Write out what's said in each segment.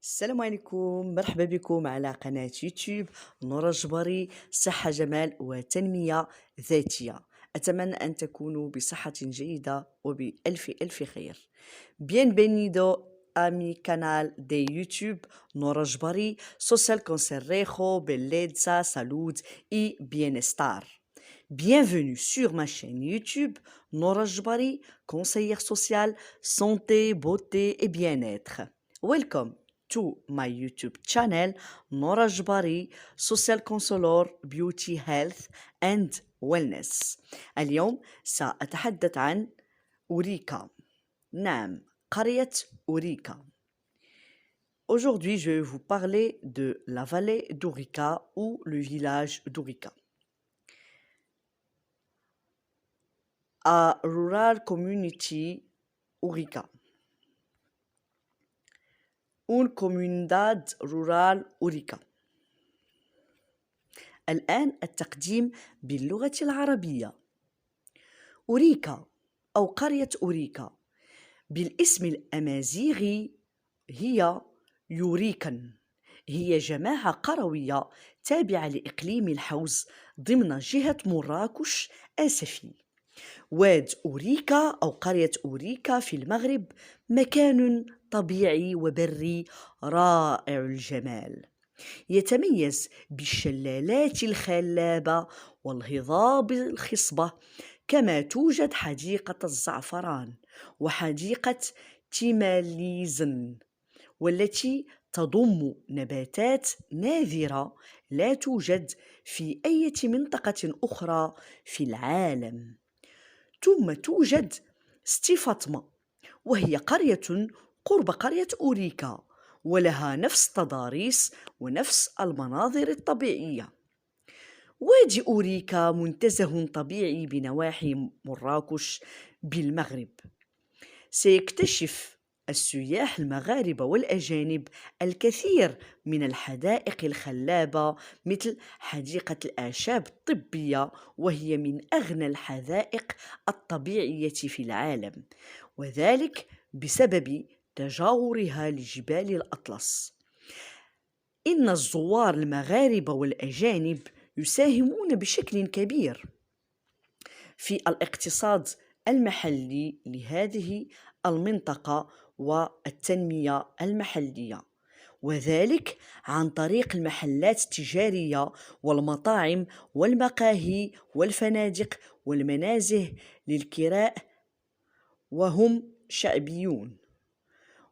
السلام عليكم، مرحبا بكم على قناة يوتيوب نورة الجبري صحة جمال وتنمية ذاتية. أتمنى أن تكونوا بصحة جيدة وبألف ألف خير. Bienvenido a mi canal de YouTube Nora Jbari, Social Consejo, Bellezza, Salud y Bienestar. Bienvenue sur ma chaîne YouTube Nora Jbari, conseillère sociale, santé, beauté et bien-être. Welcome to my YouTube channel Nora Jbari, Social Counselor, Beauty, Health and Wellness. اليوم سأتحدث عن أوريكا. نعم، قرية أوريكا. Aujourd'hui, je vais vous parler de la vallée d'Ourika ou le village d'Ourika. A rural community Ourika. Une comunidad rural أوريكا. الآن التقديم باللغة العربية. أوريكا أو قرية أوريكا بالاسم الأمازيغي هي يوريكن. هي جماعة قروية تابعة لإقليم الحوز ضمن جهة مراكش آسفي. واد أوريكا أو قرية أوريكا في المغرب مكان طبيعي وبري رائع الجمال، يتميز بالشلالات الخلابة والهضاب الخصبة، كما توجد حديقة الزعفران وحديقة تيماليزن، والتي تضم نباتات نادرة لا توجد في أي منطقة أخرى في العالم. ثم توجد ستي فاطمة، وهي قرية قرب قرية أوريكا، ولها نفس التضاريس ونفس المناظر الطبيعية. وادي أوريكا منتزه طبيعي بنواحي مراكش بالمغرب. سيكتشف السياح المغاربة والأجانب الكثير من الحدائق الخلابة مثل حديقة الأعشاب الطبية، وهي من أغنى الحدائق الطبيعية في العالم، وذلك بسبب تجاورها لجبال الأطلس. إن الزوار المغاربة والأجانب يساهمون بشكل كبير في الاقتصاد المحلي لهذه المنطقة والتنمية المحلية، وذلك عن طريق المحلات التجارية والمطاعم والمقاهي والفنادق والمنازه للكراء، وهم شعبيون.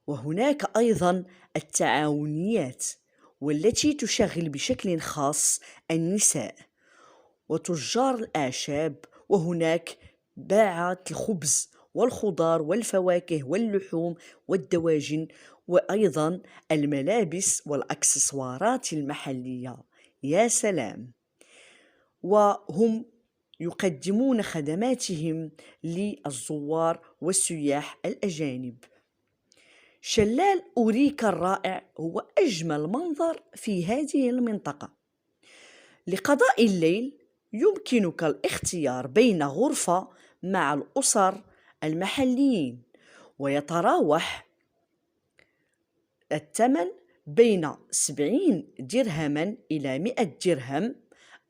وهناك أيضا التعاونيات، والتي تشغل بشكل خاص النساء وتجار الأعشاب، وهناك باعة الخبز والخضار والفواكه واللحوم والدواجن، وأيضا الملابس والأكسسوارات المحلية. يا سلام! وهم يقدمون خدماتهم للزوار والسياح الأجانب. شلال أوريكا الرائع هو أجمل منظر في هذه المنطقة. لقضاء الليل يمكنك الاختيار بين غرفة مع الأسر المحليين، ويتراوح الثمن بين 70 درهما إلى 100 درهم،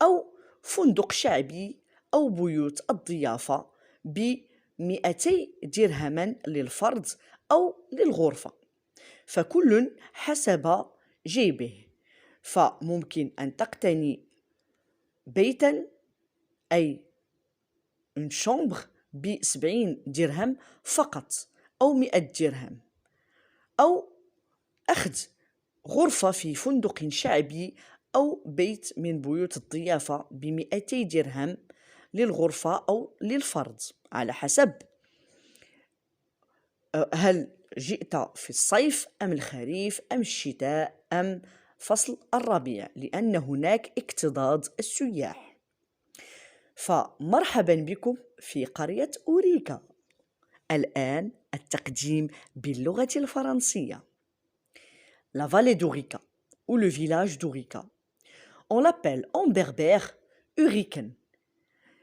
أو فندق شعبي أو بيوت الضيافة ب200 درهما للفرد أو للغرفة، فكل حسب جيبه. فممكن أن تقتني بيتا أي une chambre ب70 درهم فقط أو 100 درهم، أو أخذ غرفة في فندق شعبي أو بيت من بيوت الضيافة ب200 درهم للغرفة أو للفرد، على حسب هل جئت في الصيف أم الخريف أم الشتاء أم فصل الربيع، لأن هناك اكتظاظ السياح. فمرحبا بكم في قرية أوريكا. الآن التقديم باللغة الفرنسية. La vallée d'Ourika ou le village d'Ourika. On l'appelle en berbère Uriken.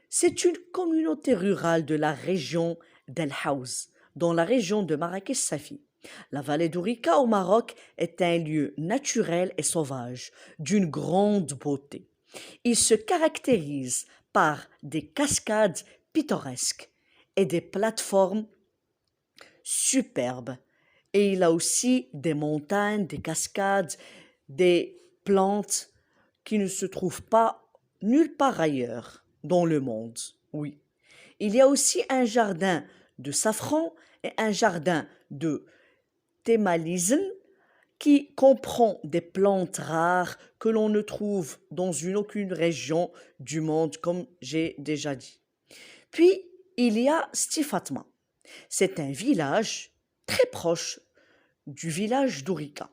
C'est une communauté rurale de la région d'El Haouz, dans la région de Marrakech-Safi. La vallée d'Ourika au Maroc est un lieu naturel et sauvage, d'une grande beauté. Il se caractérise par des cascades pittoresques et des plateformes superbes. Et il a aussi des montagnes, des cascades, des plantes qui ne se trouvent pas nulle part ailleurs dans le monde. Oui. Il y a aussi un jardin de safran et un jardin de thémalisme qui comprend des plantes rares que l'on ne trouve dans aucune région du monde, comme j'ai déjà dit. Puis, il y a Stifatma. C'est un village très proche du village d'Ourika.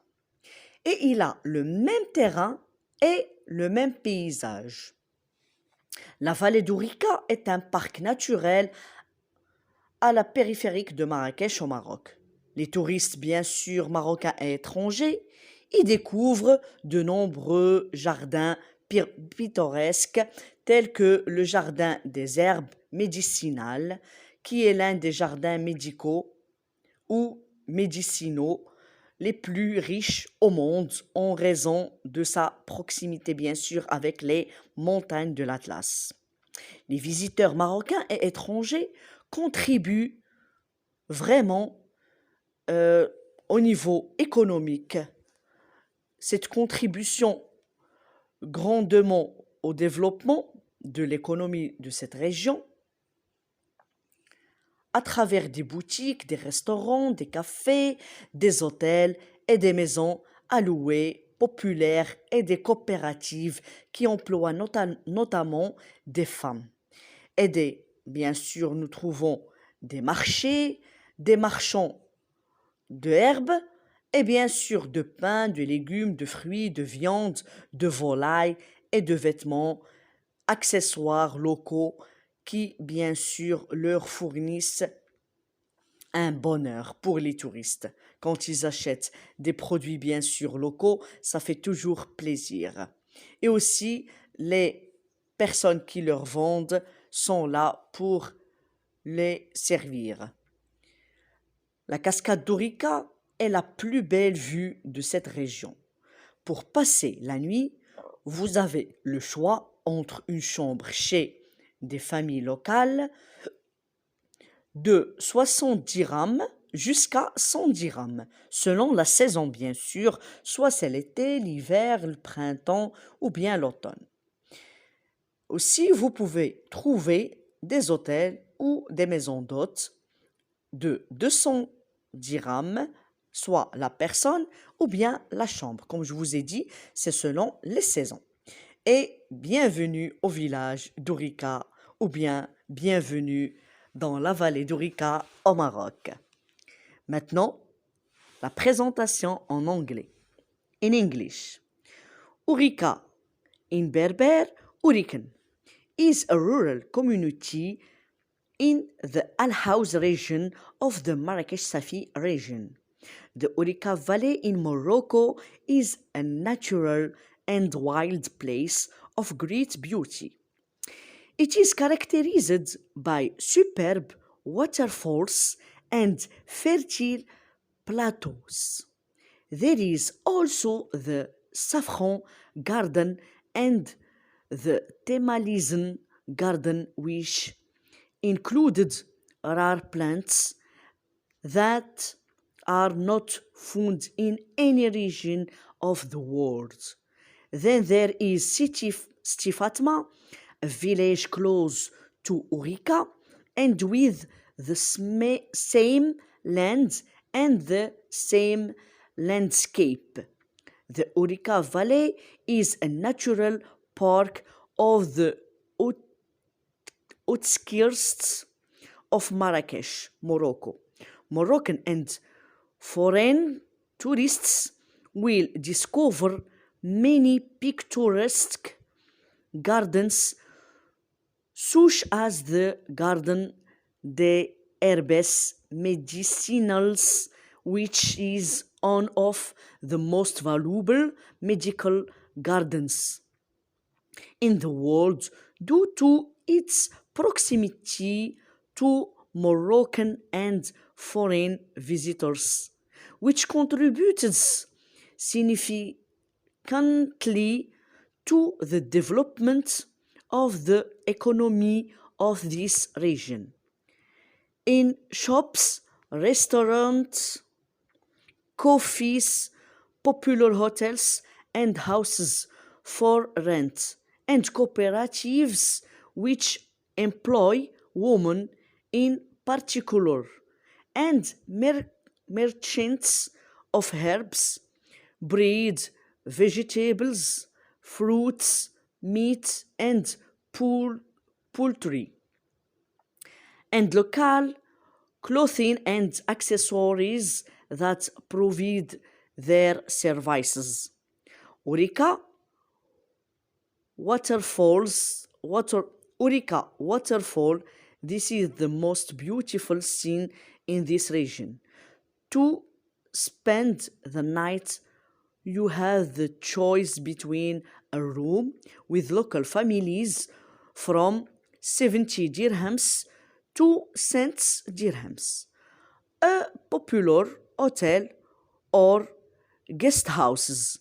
Et il a le même terrain et le même paysage. La vallée d'Ourika est un parc naturel à la périphérique de Marrakech au Maroc. Les touristes, bien sûr, marocains et étrangers, y découvrent de nombreux jardins pittoresques tels que le jardin des herbes médicinales, qui est l'un des jardins médicaux ou médicinaux les plus riches au monde en raison de sa proximité, bien sûr, avec les montagnes de l'Atlas. Les visiteurs marocains et étrangers contribuent vraiment euh, au niveau économique. Cette contribution grandement au développement de l'économie de cette région à travers des boutiques, des restaurants, des cafés, des hôtels et des maisons à louer populaires et des coopératives qui emploient notamment des femmes. Bien sûr, nous trouvons des marchés, des marchands de herbes et bien sûr de pain, de légumes, de fruits, de viande, de volailles et de vêtements, accessoires locaux qui bien sûr leur fournissent un bonheur pour les touristes. Quand ils achètent des produits bien sûr locaux, ça fait toujours plaisir. Et aussi, les personnes qui leur vendent sont là pour les servir. La cascade d'Orica est la plus belle vue de cette région. Pour passer la nuit, vous avez le choix entre une chambre chez des familles locales de 70 dirhams jusqu'à 100 dirhams, selon la saison bien sûr, soit c'est l'été, l'hiver, le printemps ou bien l'automne. Aussi, vous pouvez trouver des hôtels ou des maisons d'hôtes de 200 dirhams, soit la personne ou bien la chambre. Comme je vous ai dit, c'est selon les saisons. Et bienvenue au village d'Ourika ou bien bienvenue dans la vallée d'Ourika au Maroc. Maintenant, la présentation en anglais. In English. Ourika, in Berber, Ouriken, is a rural community in the Al Haouz region of the Marrakech Safi region. The Ourika Valley in Morocco is a natural and wild place of great beauty. It is characterized by superb waterfalls and fertile plateaus. There is also the Saffron Garden and the Temalism Garden, which included rare plants that are not found in any region of the world. Then there is Siti Fatma, a village close to Ourika and with the same land and the same landscape. The Ourika Valley is a natural park of the outskirts of Marrakech, Morocco. Moroccan and foreign tourists will discover many picturesque gardens such as the Garden des Herbes Medicinales, which is one of the most valuable medical gardens in the world due to its proximity to Moroccan and foreign visitors, which contributed significantly to the development of the economy of this region. In shops, restaurants, coffees, popular hotels and houses for rent, and cooperatives which employ women in particular, and merchants of herbs, bread, vegetables, fruits, meat, and poultry, and local clothing and accessories that provide their services. Urika waterfall. This is the most beautiful scene in this region. To spend the night, you have the choice between a room with local families from 70 dirhams to cents dirhams, a popular hotel or guest houses,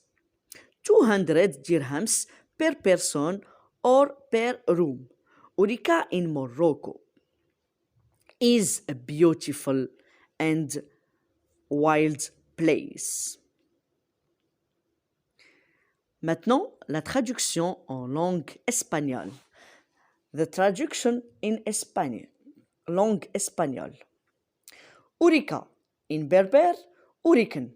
200 dirhams per person or per room. Urika in Morocco is a beautiful and wild place. Maintenant, la traduction en langue espagnole. The traduction in Spanish, langue espagnole. Urica, in Berber, Uriken,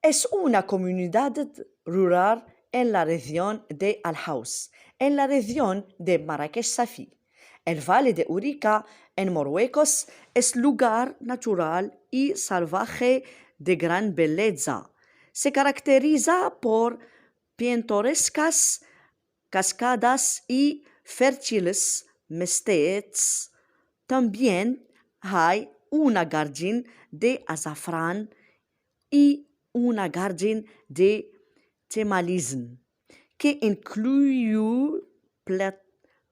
es una comunidad rural en la región de Al-Haus, en la región de Marrakech Safi. El valle de Urica en Marruecos es lugar natural y salvaje de gran belleza. Se caracteriza por pintorescas cascadas y fértiles mestetes. También hay una jardín de azafrán y una jardín de temalizn que incluye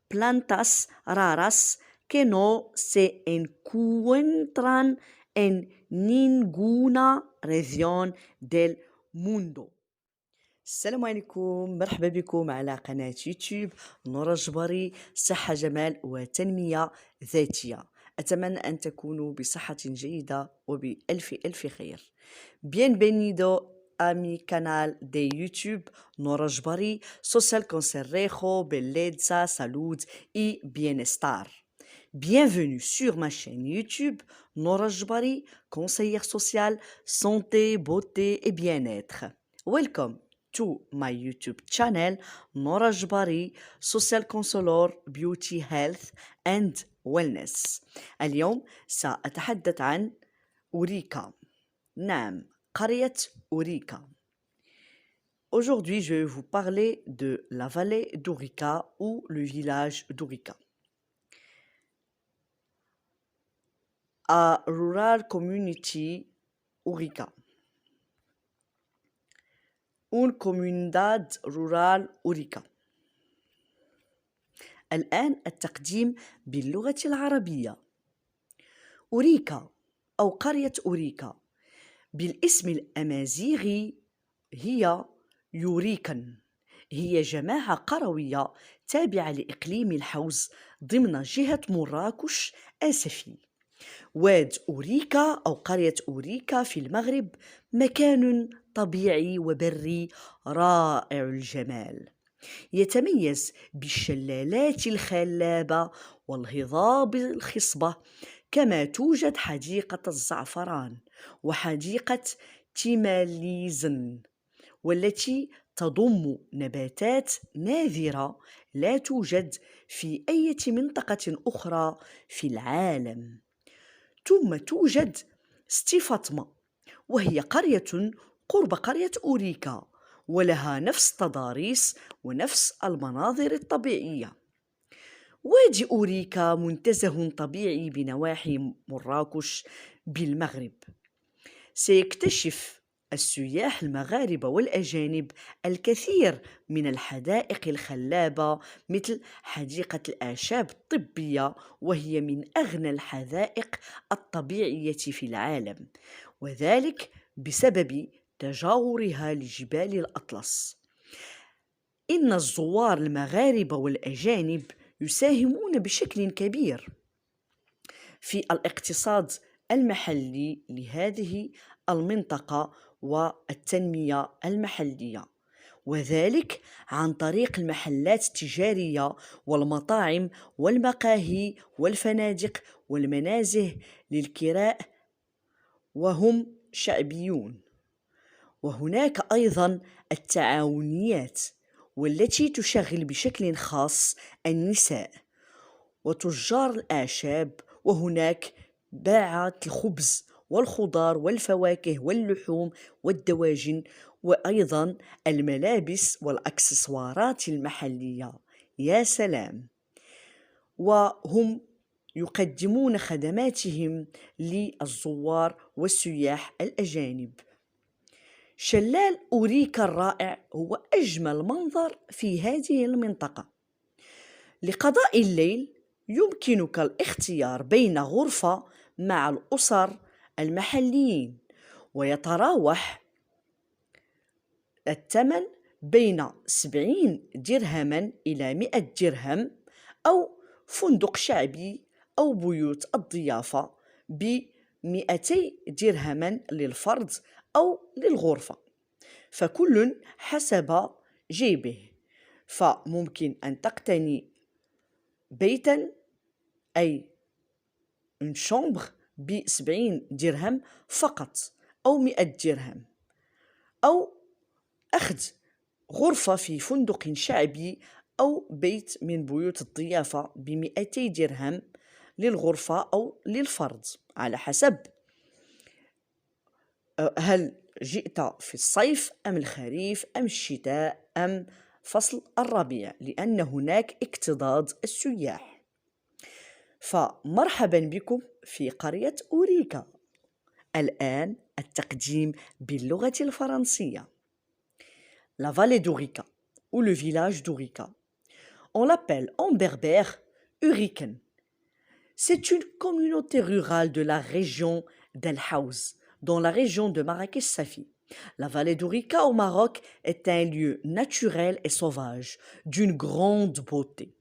plantas raras que no se encuentran en ninguna región del mundo. السلام عليكم، مرحبا بكم على قناة يوتيوب نورة الجبري، صحة جمال وتنمية ذاتية. أتمنى أن تكونوا بصحة جيدة وبألف ألف خير. Bienvenido a mi canal de YouTube Nora Jbari, Social Consejo, Belleza, Salud y Bienestar. Bienvenue sur ma chaîne YouTube Nora Jbari, conseillère sociale, santé, beauté et bien-être. Welcome to my YouTube channel Nora Jbari, Social Counselor, Beauty, Health and Wellness. اليوم سأتحدث عن أوريكا. نعم، قرية أوريكا. Aujourd'hui, je vais vous parler de la vallée d'Ourika ou le village d'Ourika. A rural community Ourika. Une comunidad rural أوريكا. الآن التقديم باللغة العربية. أوريكا أو قرية أوريكا بالاسم الأمازيغي هي يوريكن. هي جماعة قروية تابعة لإقليم الحوز ضمن جهة مراكش آسفي. واد أوريكا أو قرية أوريكا في المغرب مكان طبيعي وبري رائع الجمال، يتميز بالشلالات الخلابة والهضاب الخصبة، كما توجد حديقة الزعفران وحديقة تيماليزن، والتي تضم نباتات نادرة لا توجد في أي منطقة أخرى في العالم. ثم توجد ستي فاطمة، وهي قرية قرب قرية أوريكا، ولها نفس التضاريس ونفس المناظر الطبيعية. وادي أوريكا منتزه طبيعي بنواحي مراكش بالمغرب. سيكتشف السياح المغاربة والأجانب الكثير من الحدائق الخلابة مثل حديقة الأعشاب الطبية، وهي من أغنى الحدائق الطبيعية في العالم، وذلك بسبب تجاورها لجبال الأطلس. إن الزوار المغاربة والأجانب يساهمون بشكل كبير في الاقتصاد المحلي لهذه المنطقة والتنمية المحلية، وذلك عن طريق المحلات التجارية والمطاعم والمقاهي والفنادق والمنازه للكراء، وهم شعبيون. وهناك أيضا التعاونيات، والتي تشغل بشكل خاص النساء وتجار الأعشاب، وهناك باعة الخبز والخضار والفواكه واللحوم والدواجن، وأيضا الملابس والأكسسوارات المحلية. يا سلام! وهم يقدمون خدماتهم للزوار والسياح الأجانب. شلال أوريكا الرائع هو أجمل منظر في هذه المنطقة. لقضاء الليل يمكنك الاختيار بين غرفة مع الأسر المحليين، ويتراوح الثمن بين 70 درهما إلى 100 درهم، أو فندق شعبي أو بيوت الضيافة ب200 درهما للفرد أو للغرفة، فكل حسب جيبه. فممكن أن تقتني بيتا أي une chambre ب70 درهم فقط أو 100 درهم، أو أخذ غرفة في فندق شعبي أو بيت من بيوت الضيافة ب200 درهم للغرفة أو للفرد، على حسب هل جئت في الصيف أم الخريف أم الشتاء أم فصل الربيع، لأن هناك اكتظاظ السياح. فمرحبا بكم في قرية أوريكا. الآن التقديم باللغة الفرنسية. La vallée d'Ourika, ou le village d'Ourika. On l'appelle en berbère Uriken. C'est une communauté rurale de la région d'El Haouz, dans la région de Marrakech-Safi. La vallée d'Ourika au Maroc est un lieu naturel et sauvage, d'une grande beauté.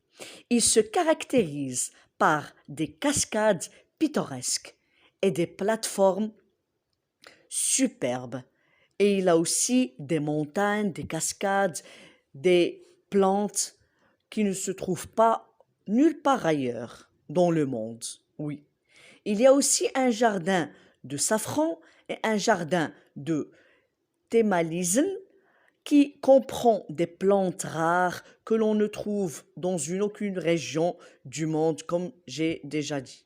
Il se caractérise par des cascades pittoresques et des plateformes superbes. Et il a aussi des montagnes, des cascades, des plantes qui ne se trouvent pas nulle part ailleurs dans le monde. Oui. Il y a aussi un jardin de safran et un jardin de thémalisme qui comprend des plantes rares que l'on ne trouve dans aucune région du monde, comme j'ai déjà dit.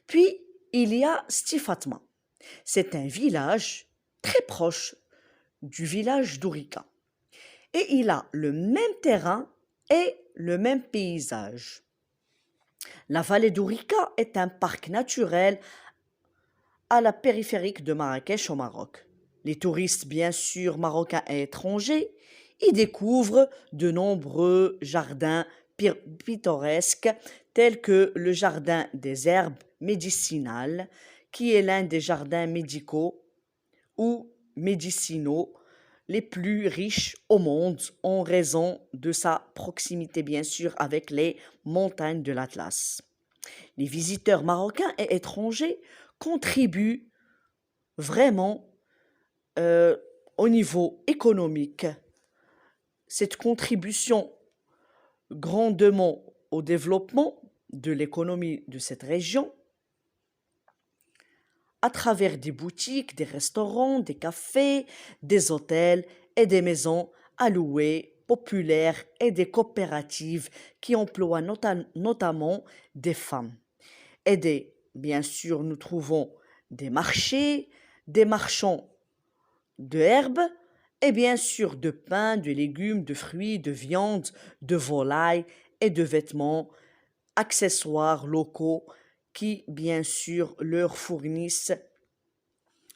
Puis, il y a Sidi Fatma. C'est un village très proche du village d'Ourika. Et il a le même terrain et le même paysage. La vallée d'Ourika est un parc naturel à la périphérique de Marrakech au Maroc. Les touristes, bien sûr, marocains et étrangers, y découvrent de nombreux jardins pittoresques tels que le jardin des herbes médicinales, qui est l'un des jardins médicaux ou médicinaux les plus riches au monde en raison de sa proximité, bien sûr, avec les montagnes de l'Atlas. Les visiteurs marocains et étrangers contribuent vraiment au niveau économique. Cette contribution grandement au développement de l'économie de cette région à travers des boutiques, des restaurants, des cafés, des hôtels et des maisons à louer populaires et des coopératives qui emploient notamment des femmes. Et bien sûr, nous trouvons des marchés, des marchands de herbes et bien sûr de pain, de légumes, de fruits, de viande, de volailles et de vêtements, accessoires locaux qui bien sûr leur fournissent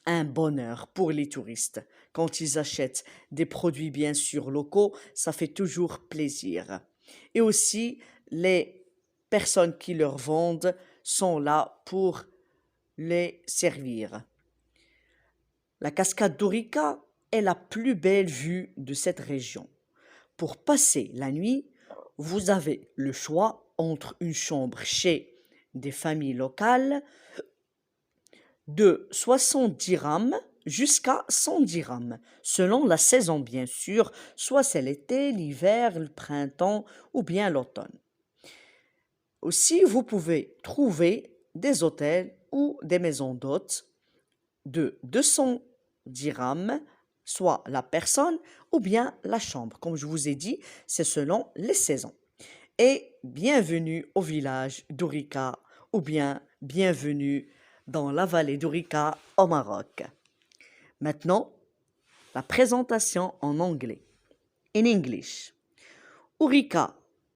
un bonheur pour les touristes. Quand ils achètent des produits bien sûr locaux, ça fait toujours plaisir. Et aussi, les personnes qui leur vendent sont là pour les servir. La cascade d'Orica est la plus belle vue de cette région. Pour passer la nuit, vous avez le choix entre une chambre chez des familles locales de 60 dirhams jusqu'à 100 dirhams, selon la saison bien sûr, soit c'est l'été, l'hiver, le printemps ou bien l'automne. Aussi, vous pouvez trouver des hôtels ou des maisons d'hôtes de 200 dirhams, soit la personne ou bien la chambre. Comme je vous ai dit, c'est selon les saisons. Et bienvenue au village d'Ourika ou bien bienvenue dans la vallée d'Ourika au Maroc. Maintenant, la présentation en anglais. In English, Ourika